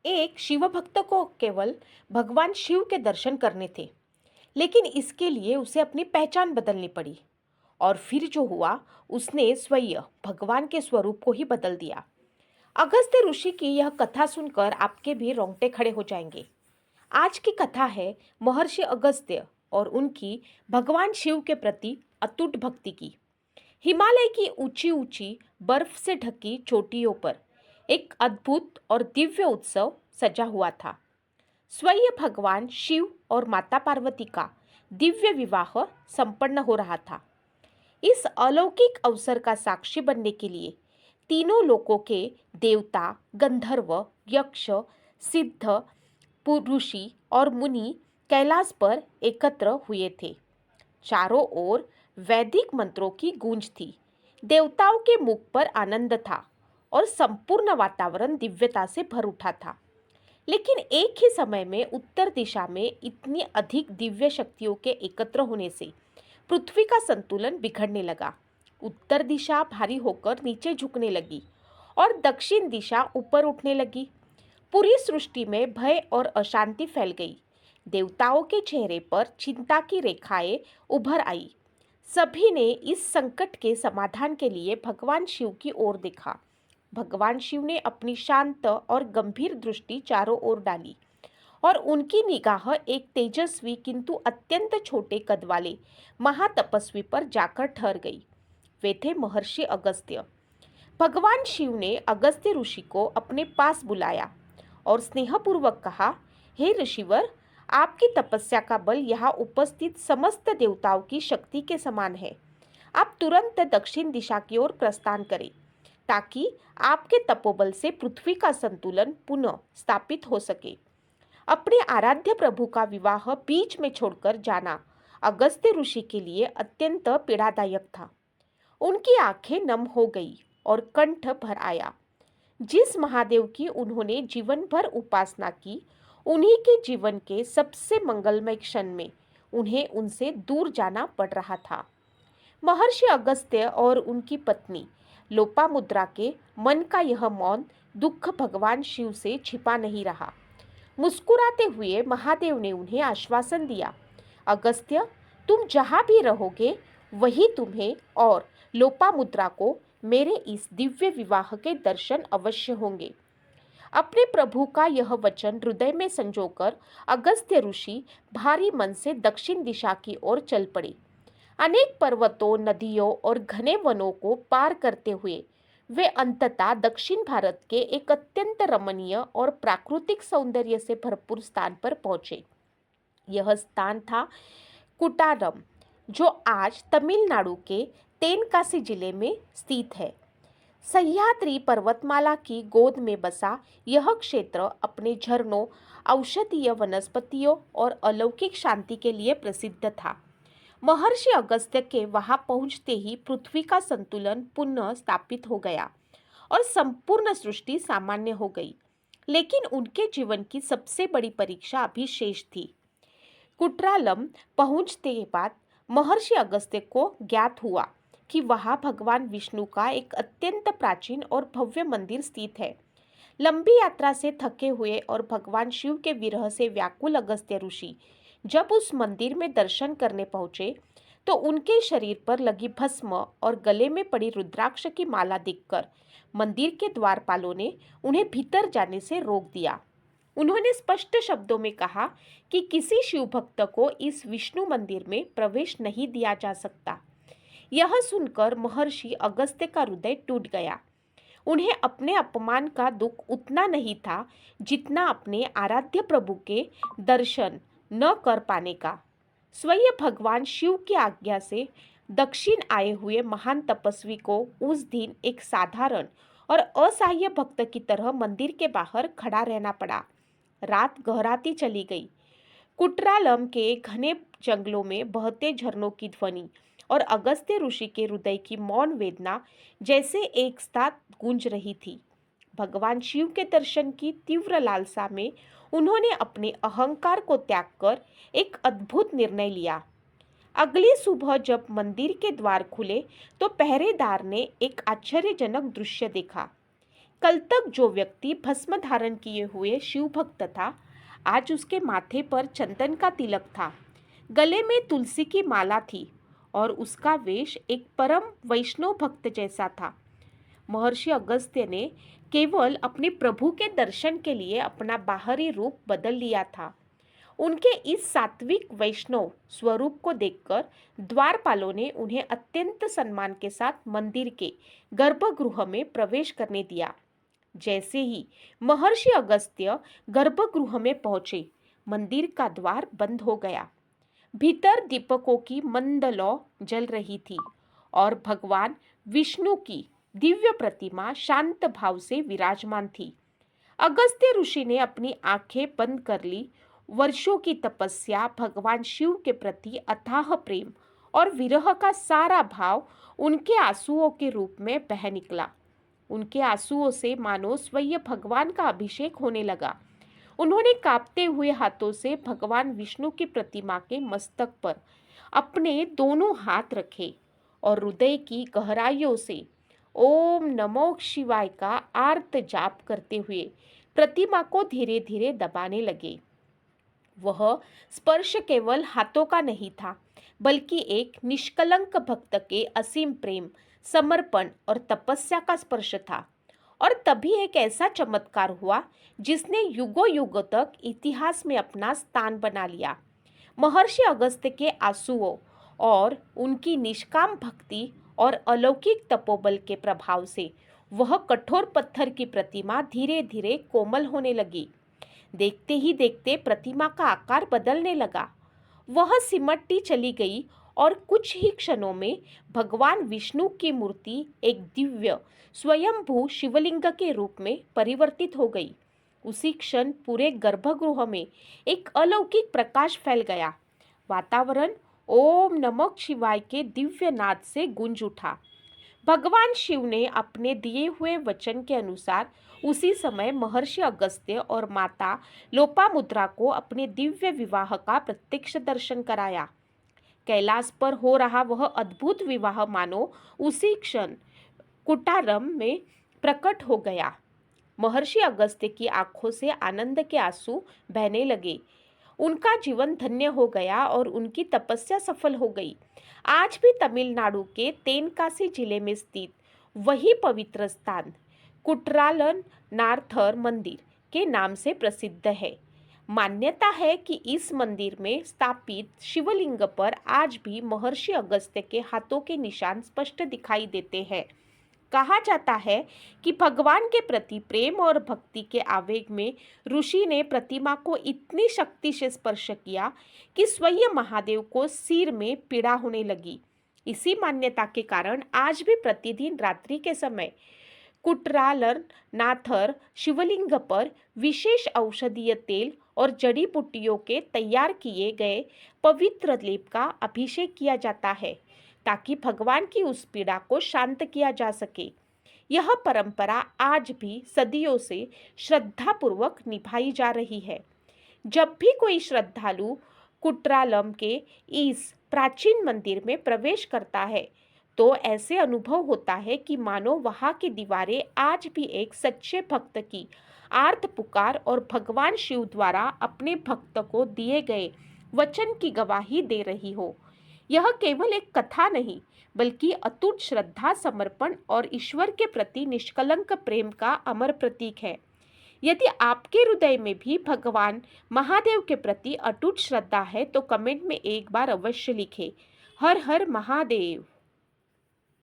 एक शिव भक्त को केवल भगवान शिव के दर्शन करने थे, लेकिन इसके लिए उसे अपनी पहचान बदलनी पड़ी। और फिर जो हुआ, उसने स्वयं भगवान के स्वरूप को ही बदल दिया। अगस्त्य ऋषि की यह कथा सुनकर आपके भी रोंगटे खड़े हो जाएंगे। आज की कथा है महर्षि अगस्त्य और उनकी भगवान शिव के प्रति अटूट भक्ति की। हिमालय की ऊंची ऊंची बर्फ से ढकी चोटियों पर एक अद्भुत और दिव्य उत्सव सजा हुआ था। स्वयं भगवान शिव और माता पार्वती का दिव्य विवाह संपन्न हो रहा था। इस अलौकिक अवसर का साक्षी बनने के लिए तीनों लोकों के देवता, गंधर्व, यक्ष, सिद्ध, ऋषि और मुनि कैलाश पर एकत्र हुए थे। चारों ओर वैदिक मंत्रों की गूंज थी। देवताओं के मुख पर आनंद था और संपूर्ण वातावरण दिव्यता से भर उठा था। लेकिन एक ही समय में उत्तर दिशा में इतनी अधिक दिव्य शक्तियों के एकत्र होने से पृथ्वी का संतुलन बिगड़ने लगा। उत्तर दिशा भारी होकर नीचे झुकने लगी और दक्षिण दिशा ऊपर उठने लगी। पूरी सृष्टि में भय और अशांति फैल गई। देवताओं के चेहरे पर चिंता की रेखाएं उभर आई। सभी ने इस संकट के समाधान के लिए भगवान शिव की ओर देखा। भगवान शिव ने अपनी शांत और गंभीर दृष्टि चारों ओर डाली और उनकी निगाह एक तेजस्वी किंतु अत्यंत छोटे कद वाले महातपस्वी पर जाकर ठहर गई। वे थे महर्षि अगस्त्य। भगवान शिव ने अगस्त्य ऋषि को अपने पास बुलाया और स्नेहपूर्वक कहा, हे ऋषिवर, आपकी तपस्या का बल यहाँ उपस्थित समस्त देवताओं की शक्ति के समान है। आप तुरंत दक्षिण दिशा की ओर प्रस्थान करें ताकि आपके तपोबल से पृथ्वी का संतुलन पुनः स्थापित हो सके। अपने आराध्य प्रभु का विवाह बीच में छोड़कर जाना अगस्त्य ऋषि के लिए अत्यंत पीड़ादायक था। उनकी आंखें नम हो गई और कंठ भर आया। जिस महादेव की उन्होंने जीवन भर उपासना की, उन्हीं के जीवन के सबसे मंगलमय क्षण में उन्हें उनसे दूर जाना पड़ रहा था। महर्षि अगस्त्य और उनकी पत्नी लोपामुद्रा के मन का यह मौन दुख भगवान शिव से छिपा नहीं रहा। मुस्कुराते हुए महादेव ने उन्हें आश्वासन दिया, अगस्त्य, तुम जहाँ भी रहोगे वही तुम्हें और लोपामुद्रा को मेरे इस दिव्य विवाह के दर्शन अवश्य होंगे। अपने प्रभु का यह वचन हृदय में संजोकर अगस्त्य ऋषि भारी मन से दक्षिण दिशा की ओर चल पड़े। अनेक पर्वतों, नदियों और घने वनों को पार करते हुए वे अंततः दक्षिण भारत के एक अत्यंत रमणीय और प्राकृतिक सौंदर्य से भरपूर स्थान पर पहुंचे। यह स्थान था कुटारम, जो आज तमिलनाडु के तेनकासी जिले में स्थित है। सह्याद्री पर्वतमाला की गोद में बसा यह क्षेत्र अपने झरनों, औषधीय वनस्पतियों और अलौकिक शांति के लिए प्रसिद्ध था। महर्षि अगस्त्य के वहां पहुंचते ही पृथ्वी का संतुलन पुनः स्थापित हो गया और संपूर्ण सृष्टि सामान्य हो गई। लेकिन उनके जीवन की सबसे बड़ी परीक्षा अभी शेष थी। कुट्रालम पहुंचते के बाद महर्षि अगस्त्य को ज्ञात हुआ कि वहां भगवान विष्णु का एक अत्यंत प्राचीन और भव्य मंदिर स्थित है। लंबी यात्रा से थके हुए और भगवान शिव के विरह से व्याकुल अगस्त्य ऋषि जब उस मंदिर में दर्शन करने पहुंचे तो उनके शरीर पर लगी भस्म और गले में पड़ी रुद्राक्ष की माला देखकर मंदिर के द्वारपालों ने उन्हें भीतर जाने से रोक दिया। उन्होंने स्पष्ट शब्दों में कहा कि किसी शिव भक्त को इस विष्णु मंदिर में प्रवेश नहीं दिया जा सकता। यह सुनकर महर्षि अगस्त्य का हृदय टूट गया। उन्हें अपने अपमान का दुख उतना नहीं था जितना अपने आराध्य प्रभु के दर्शन न कर पाने का। स्वयं भगवान शिव की आज्ञा से दक्षिण आए हुए महान तपस्वी को उस दिन एक साधारण और असहाय भक्त की तरह मंदिर के बाहर खड़ा रहना पड़ा। रात गहराती चली गई। कुट्रालम के घने जंगलों में बहते झरनों की ध्वनि और अगस्त्य ऋषि के हृदय की मौन वेदना जैसे एक साथ गूंज रही थी। भगवान शिव के दर्शन की तीव्र लालसा में उन्होंने अपने अहंकार को त्याग कर एक अद्भुत निर्णय लिया। अगली सुबह जब मंदिर के द्वार खुले तो पहरेदार ने एक आश्चर्यजनक दृश्य देखा। कल तक जो व्यक्ति भस्म धारण किए हुए शिव भक्त था, आज उसके माथे पर चंदन का तिलक था, गले में तुलसी की माला थी और उसका वेश एक परम वैष्णव भक्त जैसा था। महर्षि अगस्त्य ने केवल अपने प्रभु के दर्शन के लिए अपना बाहरी रूप बदल लिया था। उनके इस सात्विक वैष्णव स्वरूप को देखकर द्वारपालों ने उन्हें अत्यंत सम्मान के साथ मंदिर के गर्भगृह में प्रवेश करने दिया। जैसे ही महर्षि अगस्त्य गर्भगृह में पहुंचे, मंदिर का द्वार बंद हो गया। भीतर दीपकों की मंद लौ जल रही थी और भगवान विष्णु की दिव्य प्रतिमा शांत भाव से विराजमान थी। अगस्त्य ऋषि ने अपनी आंखें बंद कर ली। वर्षों की तपस्या, भगवान शिव के प्रति अथाह प्रेम और विरह का सारा भाव उनके आंसुओं के रूप में बह निकला। उनके आंसुओं से मानो स्वयं भगवान का अभिषेक होने लगा। उन्होंने कांपते हुए हाथों से भगवान विष्णु की प्रतिमा के मस्तक पर अपने दोनों हाथ रखे और हृदय की गहराइयों से ओम नमो शिवाय का आर्त जाप करते हुए प्रतिमा को धीरे धीरे दबाने लगे। वह स्पर्श केवल हाथों का नहीं था, बल्कि एक निष्कलंक भक्त के असीम प्रेम, समर्पण और तपस्या का स्पर्श था। और तभी एक ऐसा चमत्कार हुआ जिसने युगों युगों तक इतिहास में अपना स्थान बना लिया। महर्षि अगस्त्य के आंसुओं और उनकी निष्काम भक्ति और अलौकिक तपोबल के प्रभाव से वह कठोर पत्थर की प्रतिमा धीरे धीरे कोमल होने लगी। देखते ही देखते प्रतिमा का आकार बदलने लगा। वह सिमटती चली गई और कुछ ही क्षणों में भगवान विष्णु की मूर्ति एक दिव्य स्वयंभू शिवलिंग के रूप में परिवर्तित हो गई। उसी क्षण पूरे गर्भगृह में एक अलौकिक प्रकाश फैल गया। वातावरण ओम नमः शिवाय के दिव्य नाद से गूंज उठा। भगवान शिव ने अपने दिए हुए वचन के अनुसार उसी समय महर्षि अगस्त्य और माता लोपामुद्रा को अपने दिव्य विवाह का प्रत्यक्ष दर्शन कराया। कैलाश पर हो रहा वह अद्भुत विवाह मानो उसी क्षण कुटारम में प्रकट हो गया। महर्षि अगस्त्य की आंखों से आनंद के आंसू बहने लगे। उनका जीवन धन्य हो गया और उनकी तपस्या सफल हो गई। आज भी तमिलनाडु के तेनकासी जिले में स्थित वही पवित्र स्थान कुट्रालन नारथर मंदिर के नाम से प्रसिद्ध है। मान्यता है कि इस मंदिर में स्थापित शिवलिंग पर आज भी महर्षि अगस्त्य के हाथों के निशान स्पष्ट दिखाई देते हैं। कहा जाता है कि भगवान के प्रति प्रेम और भक्ति के आवेग में ऋषि ने प्रतिमा को इतनी शक्ति से स्पर्श किया कि स्वयं महादेव को सिर में पीड़ा होने लगी। इसी मान्यता के कारण आज भी प्रतिदिन रात्रि के समय कुट्रालन नाथर शिवलिंग पर विशेष औषधीय तेल और जड़ी बूटियों के तैयार किए गए पवित्र लेप का अभिषेक किया जाता है ताकि भगवान की उस पीड़ा को शांत किया जा सके। यह परंपरा आज भी सदियों से श्रद्धापूर्वक निभाई जा रही है। जब भी कोई श्रद्धालु कुट्रालम के इस प्राचीन मंदिर में प्रवेश करता है तो ऐसे अनुभव होता है कि मानो वहाँ की दीवारें आज भी एक सच्चे भक्त की आर्त पुकार और भगवान शिव द्वारा अपने भक्त को दिए गए वचन की गवाही दे रही हो। यह केवल एक कथा नहीं, बल्कि अटूट श्रद्धा, समर्पण और ईश्वर के प्रति निष्कलंक प्रेम का अमर प्रतीक है। यदि आपके हृदय में भी भगवान महादेव के प्रति अटूट श्रद्धा है तो कमेंट में एक बार अवश्य लिखें। हर हर महादेव।